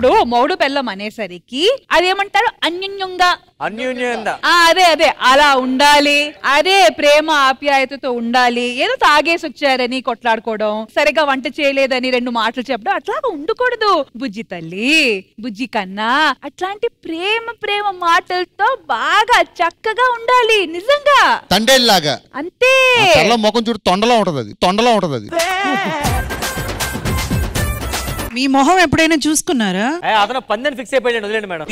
ఇప్పుడు మౌడు పెళ్ళం అనేసరికి అదేమంటారు అన్యోన్యంగా అదే అదే అలా ఉండాలి, అదే ప్రేమ ఆప్యాయతతో ఉండాలి. ఏదో తాగేసి వచ్చారని కొట్లాడుకోవడం, సరిగా వంట చేయలేదని 2 మాటలు చెప్పడం అట్లాగా ఉండకూడదు. బుజ్జి తల్లి, బుజ్జి కన్నా అట్లాంటి ప్రేమ ప్రేమ మాటలతో బాగా చక్కగా ఉండాలి. నిజంగా తండేలాగా అంతే. ముఖం చూడు తొండలో ఉంటది అది. మీ మొహం ఎప్పుడైనా చూసుకున్నారా? అతను పందెని ఫిక్స్ అయిపోయాడు, వదిలేండి మేడం.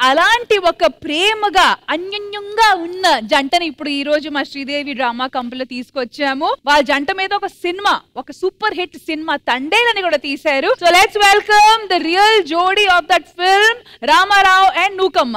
అలాంటి ఒక ప్రేమగా అన్యోన్యంగా ఉన్న జంటని ఇప్పుడు ఈ రోజు మా శ్రీదేవి డ్రామా కంపెనీలో తీసుకొచ్చాము. వాళ్ళ జంట మీద ఒక సినిమా, ఒక సూపర్ హిట్ సినిమా తండేలని కూడా తీశారు. So let's welcome the real jodi of that film, Ramarao and Nookamma.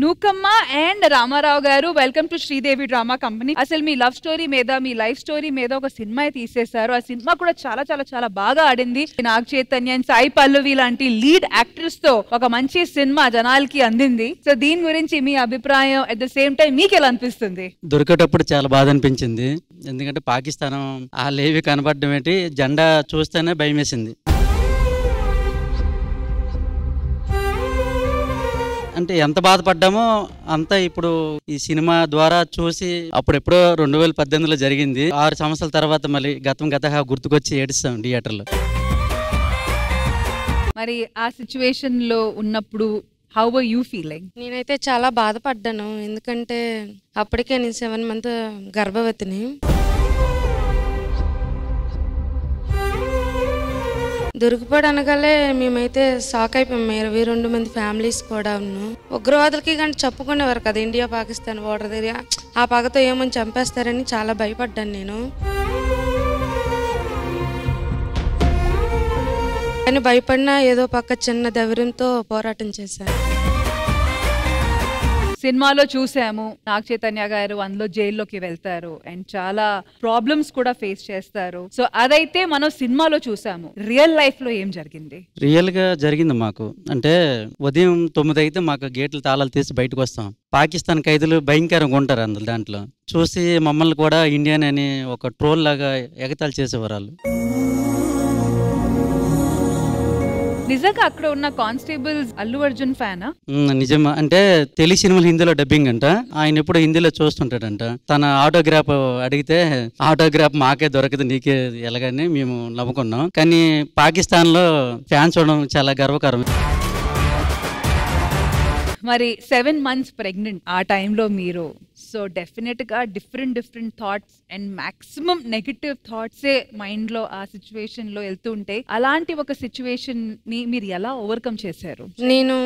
Nookamma and Ramarao గారు, welcome to Sridevi drama company. అసలు మీ లవ్ స్టోరీ మీద, మీ లైఫ్ స్టోరీ మీద ఒక సినిమా తీసేశారు. ఆ సినిమా కూడా చాలా చాలా చాలా బాగా ఆడింది. నాగ చైతన్య, సాయి పల్లవి లాంటి లీడ్ యాక్టర్స్ తో ఒక మంచి సినిమా జనాలకి అందింది. సో దీని గురించి మీ అభిప్రాయం, అట్ ద సేమ్ టైం మీకు ఎలా అనిపిస్తుంది? దొరికేటప్పుడు చాలా బాధ అనిపించింది. ఎందుకంటే పాకిస్తాన్ ఆ లేవి కనబడడం ఏంటి, జెండా చూస్తేనే భయం వేసింది. అంటే ఎంత బాధపడ్డామో అంత ఇప్పుడు ఈ సినిమా ద్వారా చూసి, అప్పుడెప్పుడో 2018లో జరిగింది. 6 సంవత్సరాల తర్వాత మళ్ళీ గతగా గుర్తుకొచ్చి ఏడుస్తాం థియేటర్లో. మరి ఆ సిచ్యువేషన్ లో ఉన్నప్పుడు హౌ వర్ యూ ఫీలింగ్? నేనైతే చాలా బాధపడ్డాను. ఎందుకంటే అప్పటికే నేను 7 మంత్ గర్భవతిని. దొరికిపోవడం అనగానే మేమైతే షాక్ అయిపోయాం. 22 మంది ఫ్యామిలీస్ కూడా ఉన్నాం. ఉగ్రవాదులకి కానీ చెప్పుకునేవారు కదా, ఇండియా పాకిస్తాన్ బోర్డర్ దగ్గర ఆ పగతో ఏమని చంపేస్తారని చాలా భయపడ్డాను నేను. కానీ భయపడినా ఏదో పక్క చిన్న ధైర్యంతో పోరాటం చేశాను. సినిమాలో చూసాము, నాగ చైతన్య గారు అందులో జైల్లోకి వెళ్తారు అండ్ చాలా ప్రాబ్లమ్స్ కూడా ఫేస్ చేస్తారు. సో అదైతే మనం సినిమాలో చూసాము. రియల్ లైఫ్ లో ఏం జరిగింది? రియల్ గా జరిగింది మాకు. అంటే ఉదయం 9 అయితే మాకు గేట్లు తాళాలు తీసి బయటకు వస్తాం. పాకిస్తాన్ ఖైదీలు భయంకరంగా ఉంటారు అందులో. దాంట్లో చూసి మమ్మల్ని కూడా ఇండియన్ అని ఒక ట్రోల్ లాగా ఎగతాళి చేసేవారు. నిజంగా అక్కడ ఉన్న కానిస్టేబుల్స్ అల్లు అర్జున్ ఫ్యానా? నిజమా అంటే తెలుగు సినిమాలు హిందీలో డబ్బింగ్ అంట. ఆయన ఎప్పుడు హిందీలో చూస్తుంటాడంట. తన ఆటోగ్రాఫ్ అడిగితే ఆటోగ్రాఫ్ మాకే దొరకదు, నీకే ఎలాగని మేము నవ్వుకున్నాం. కానీ పాకిస్తాన్ లో ఫ్యాన్స్ చూడడం చాలా గర్వకారం. మరి 7 months ప్రెగ్నెంట్ ఆ టైంలో మీరు, సో డెఫినెట్ గా different thoughts and maximum negative థాట్సే మైండ్ లో ఆ సిచ్యువేషన్ లో వెళ్తూ ఉంటాయి. అలాంటి ఒక సిచ్యువేషన్ ని మీరు ఎలా ఓవర్కమ్ చేశారు? నేను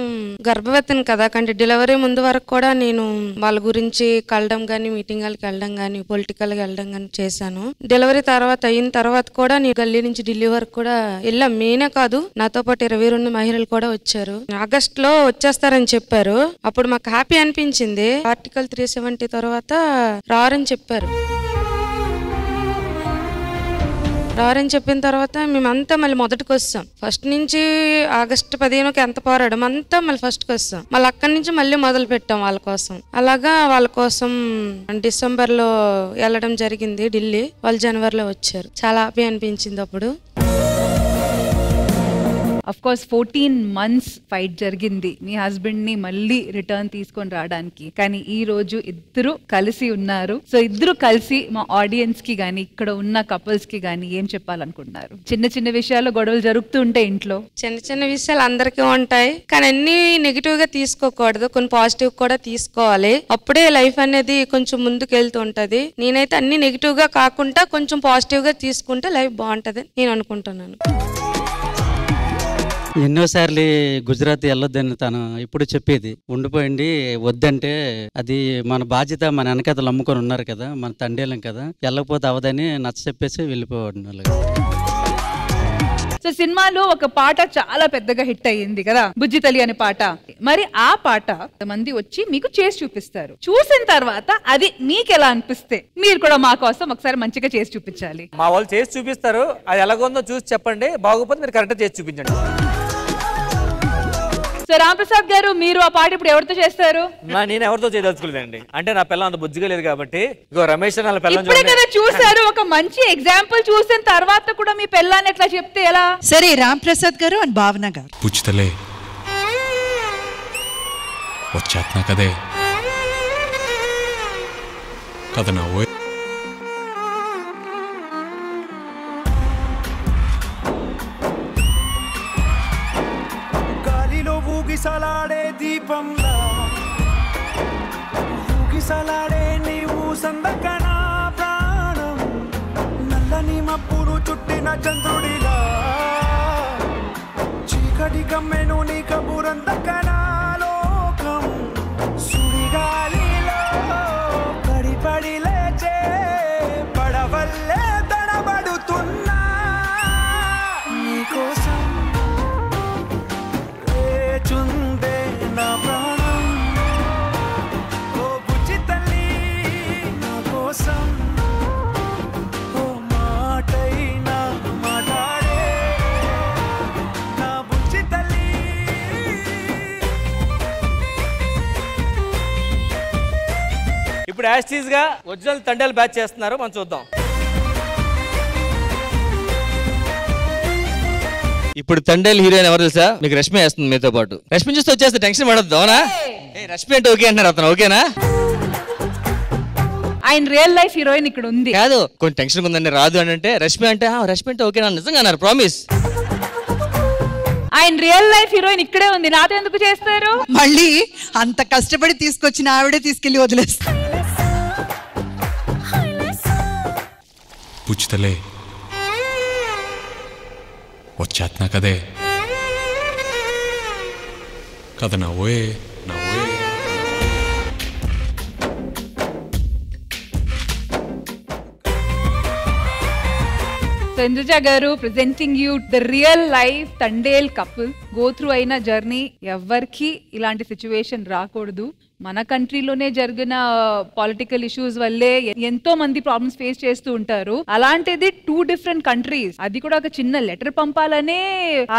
గర్భవతిని కదా, కంటే డెలివరీ ముందు వరకు కూడా నేను వాళ్ళ గురించి కలడం గానీ, మీటింగ్ వాళ్ళకి వెళ్ళడం గానీ, పొలిటికల్ గా వెళ్ళడం గానీ చేశాను. డెలివరీ అయిన తర్వాత కూడా నేను గల్లీ నుంచి ఢిల్లీ వరకు కూడా వెళ్ళాం. నేనే కాదు, నాతో పాటు 22 మహిళలు కూడా వచ్చారు. ఆగస్ట్ లో వచ్చేస్తారని చెప్పారు. అప్పుడు మాకు హ్యాపీ అనిపించింది. ఆర్టికల్ 370 తర్వాత రారని చెప్పారు. రారని చెప్పిన తర్వాత మేమంతా మళ్ళీ మొదటికి వస్తాం. ఫస్ట్ నుంచి ఆగస్టు 15కి ఎంత పోరాడం అంతా మళ్ళీ ఫస్ట్కి వస్తాం. మళ్ళీ అక్కడి నుంచి మళ్ళీ మొదలు పెట్టాం వాళ్ళ కోసం. అలాగా వాళ్ళ కోసం డిసెంబర్లో వెళ్ళడం జరిగింది ఢిల్లీ. వాళ్ళు జనవరిలో వచ్చారు. చాలా హ్యాపీ అనిపించింది అప్పుడు. అఫ్ కోర్స్ 14 months ఫైట్ జరిగింది మీ హస్బెండ్ ని మళ్ళీ రిటర్న్ తీసుకొని రావడానికి. కానీ ఈ రోజు ఇద్దరు కలిసి ఉన్నారు. సో ఇద్దరు కలిసి మా ఆడియన్స్ కి గానీ, ఇక్కడ ఉన్న కపుల్స్ కి గానీ ఏం చెప్పాలనుకుంటున్నారు? చిన్న విషయాల్లో గొడవలు జరుగుతూ ఉంటాయి ఇంట్లో. చిన్న విషయాలు అందరికీ ఉంటాయి, కానీ అన్ని నెగిటివ్ గా తీసుకోకూడదు, కొన్ని పాజిటివ్ కూడా తీసుకోవాలి. అప్పుడే లైఫ్ అనేది కొంచెం ముందుకు వెళ్తూ ఉంటది. నేనైతే అన్ని నెగిటివ్ గా కాకుండా కొంచెం పాజిటివ్ గా తీసుకుంటే లైఫ్ బాగుంటది నేను అనుకుంటున్నాను. ఎన్నోసార్లు గుజరాత్ వెళ్ళొద్దని తను ఇప్పుడు చెప్పేది. ఉండిపోయింది వద్దంటే అది మన బాధ్యత, మన వెనకతలు అమ్ముకొని ఉన్నారు కదా, మన తండేలం కదా, వెళ్ళకపోతే అవదని నచ్చ చెప్పేసి వెళ్ళిపోవడం. సో సినిమాలో ఒక పాట చాలా పెద్దగా హిట్ అయ్యింది కదా, బుజ్జి తల్లి అనే పాట. మరి ఆ పాట మంది వచ్చి మీకు చేసి చూపిస్తారు. చూసిన తర్వాత అది మీకు ఎలా అనిపిస్తే మీరు కూడా మా కోసం ఒకసారి మంచిగా చేసి చూపించాలి. మా వాళ్ళు చేసి చూపిస్తారు, అది ఎలాగొందో చూసి చెప్పండి, బాగోపోతే మీరు కరెక్ట్ చేసి చూపించండి. సో రాంప్రసాద్ గారు, మీరు ఆ పాట ఇప్పుడు ఎవరితో చేస్తారు? నేను ఎవరితో చేయదలుచుకోలేదండి. అంటే నా పిల్ల అంత బుజ్జిగా లేదు కాబట్టి ఇగో రమేష్ వాళ్ళ పిల్ల ఇప్పుడే కదా చూసారు, ఒక మంచి ఎగ్జాంపుల్ చూసిన తర్వాత కూడా మీ పిల్లని ఎట్లా చెప్తే ఎలా? సరే రాంప్రసాద్ గారు అండ్ భావన గారు. పుచ్చుతలే వచ్చేస్తున్నా కదే కథ నవ్వు గాలిలో ఊగిసలాడే దీపంలా ఊగిసలాడే నీవు సందకన ప్రాణం నల్లని మబ్బులు చుట్టిన చంద్రుడిలా చీకటి కమ్మెను నీ కబురందకన లోకం సుడిగాలిలో పడిపడి లేచే పడవల్లే తడబడుతున్నా నీకోసం లేచుందే నా ప్రాణం ఓ బుజ్జి తల్లి నా కోసం ఓ మాటైనా మాట్లాడే నా బుజ్జి తల్లి. ఇప్పుడు యాస్టీస్ గా ఒరిజినల్ తండేలు బ్యాచ్ చేస్తున్నారు, మనం చూద్దాం. ఇప్పుడు తండేలు హీరోయిన్ ఎవరు తెలుసా మీకు? రష్మి వేస్తుంది మీతో పాటు. రష్మి చూస్తే వచ్చేస్తే టెన్షన్ పడద్దు, అవునా? రష్మి అంటే ఓకే అంటున్నారు అతను, ఓకేనా? ఆయన రియల్ లైఫ్ హీరోయిన్ ఇక్కడ ఉంది కాదు, కొంచెం టెన్షన్ ఉందండి రాదు అని అంటే రష్మి అంటే ఓకేనా నిజంగా అన్నారు, ప్రామిస్. ఆయన రియల్ లైఫ్ హీరోయిన్ ఇక్కడే ఉంది, నాతో ఎందుకు చేస్తారు? మళ్ళీ అంత కష్టపడి తీసుకొచ్చిన ఆవిడే తీసుకెళ్లి వదిలేస్తారు. పుచ్చుతలే వచ్చేస్తున్నా కదే కథ నవ్వే నవ్వే సంజుజ గారు, presenting you the real life Thandel couple. Go through అయిన జర్నీ ఎవరికి ఇలాంటి సిచ్యువేషన్ రాకూడదు. మన కంట్రీలోనే జరిగిన పొలిటికల్ ఇష్యూస్ వల్లే ఎంతో మంది ప్రాబ్లమ్స్ ఫేస్ చేస్తూ ఉంటారు. అలాంటిది 2 డిఫరెంట్ కంట్రీస్, అది కూడా ఒక చిన్న లెటర్ పంపాలనే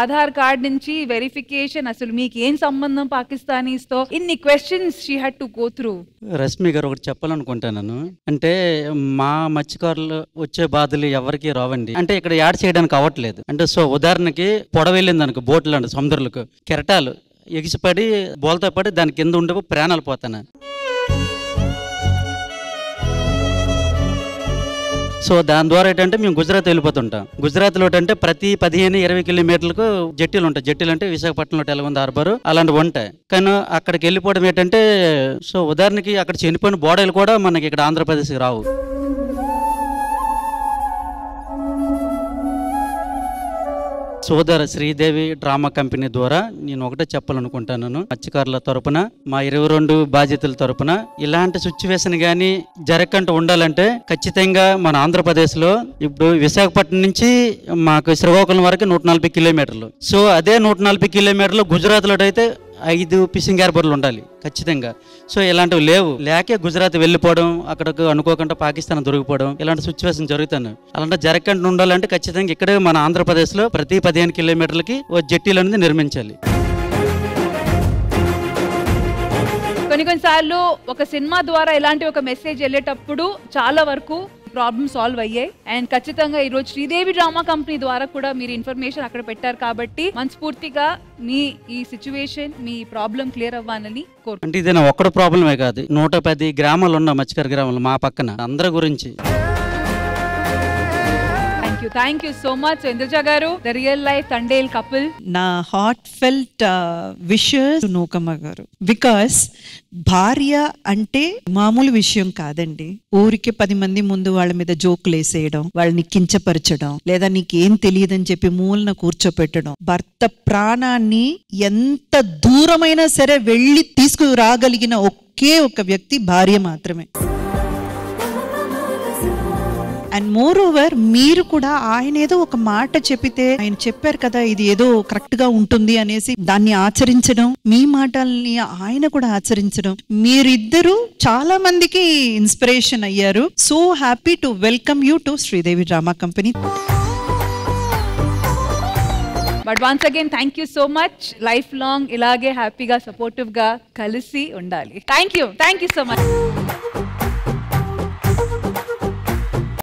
ఆధార్ కార్డ్ నుంచి వెరిఫికేషన్, అసలు మీకు ఏం సంబంధం పాకిస్తానీస్ తో, ఇన్ని questions she had to go through. Rashmi గారు ఒకటి చెప్పాలనుకుంటాను. అంటే మా మత్స్యకారులు వచ్చే బాధలు ఎవరికి రావండి. అంటే ఇక్కడ యాడ్ చేయడానికి అవ్వట్లేదు. అంటే సో ఉదాహరణకి పొడవెళ్ళింది అనుకో, బోట్లు అండి సముద్రాలకు, కెరటాలు ఎగిసిపడి బోల్తో పడి దాని కింద ఉండే ప్రాణాలు పోతాను. సో దాని ద్వారా ఏంటంటే మేము గుజరాత్ వెళ్ళిపోతుంటాం. గుజరాత్లో ఏంటంటే ప్రతి 15-20 కిలోమీటర్లకు జట్టీలు ఉంటాయి. జట్టీలు అంటే విశాఖపట్నంలో ఎలాగుంది హార్బర్ అలాంటివి ఉంటాయి. కానీ అక్కడికి వెళ్ళిపోవడం ఏంటంటే, సో ఉదాహరణకి అక్కడ చనిపోయిన బాడీలు కూడా మనకి ఇక్కడ ఆంధ్రప్రదేశ్కి రావు. సోదర శ్రీదేవి డ్రామా కంపెనీ ద్వారా నేను ఒకటే చెప్పాలనుకుంటున్నాను. మత్స్యకారుల తరపున, మా 22 బాధ్యతల తరపున ఇలాంటి సిచ్యువేషన్ కానీ జరగకుండా ఉండాలంటే ఖచ్చితంగా మన ఆంధ్రప్రదేశ్లో ఇప్పుడు విశాఖపట్నం నుంచి మాకు శ్రీకాకుళం వరకు 140 కిలోమీటర్లు. సో అదే 140 కిలోమీటర్లు గుజరాత్లో అయితే 5 ఫిషింగ్ హార్బర్లు ఉండాలి ఖచ్చితంగా. సో ఇలాంటివి లేకే గుజరాత్ వెళ్ళిపోవడం, అక్కడికి అనుకోకుండా పాకిస్తాన్ దొరికిపోవడం, ఇలాంటి సిచ్యువేషన్ జరుగుతాను. అలాంటి జరగకుండా ఉండాలంటే ఖచ్చితంగా ఇక్కడే మన ఆంధ్రప్రదేశ్లో ప్రతి 15 కిలోమీటర్లకి ఓ జట్టీలు అనేది నిర్మించాలి. కొన్నిసార్లు ఒక సినిమా ద్వారా ఇలాంటి ఒక మెసేజ్ వెళ్ళేటప్పుడు చాలా వరకు ప్రాబ్లమ్ సాల్వ్ అయ్యాయి. అండ్ ఖచ్చితంగా ఈరోజు శ్రీదేవి డ్రామా కంపెనీ ద్వారా కూడా మీరు ఇన్ఫర్మేషన్ అక్కడ పెట్టారు కాబట్టి మనస్ఫూర్తిగా మీ ఈ సిచ్యువేషన్, మీ ప్రాబ్లం క్లియర్ అవ్వాలని కోరుకుంటున్నాను. అంటే ఇది నా ఒక్కడు ప్రాబ్లమే కాదు, 110 గ్రామాలు ఉన్న మత్స్యకార గ్రామాలు మా పక్కన అందరి గురించి. Thank you so much Indraja garu, the real life Thandel couple. నా heartfelt wishes Nookamma garu. Because భార్య అంటే మామూలు విషయం కాదండి. ఊరికి 10 మంది ముందు వాళ్ళ మీద జోకులు వేసేయడం, వాళ్ళని కించపరచడం, లేదా నీకేం తెలియదని చెప్పి మూలన కూర్చోపెట్టడం. భర్త ప్రాణాన్ని ఎంత దూరమైనా సరే వెళ్ళి తీసుకురాగలిగిన ఒకే ఒక వ్యక్తి భార్య మాత్రమే. అండ్ మోర్ ఓవర్ మీరు కూడా ఆయన ఏదో ఒక మాట చెప్పితే, ఆయన చెప్పారు కదా ఇది ఏదో కరెక్ట్ గా ఉంటుంది అనేసి దాన్ని ఆచరించడం, మీ మాటల్ని ఆయన కూడా ఆచరించడం, మీరిద్దరూ చాలా మందికి ఇన్స్పిరేషన్ అయ్యారు. So happy to welcome you to Sridevi drama company. But once again thank you so much. Life long ఇలాగే హ్యాపీగా సపోర్టివ్ గా కలిసి ఉండాలి. Thank you so much.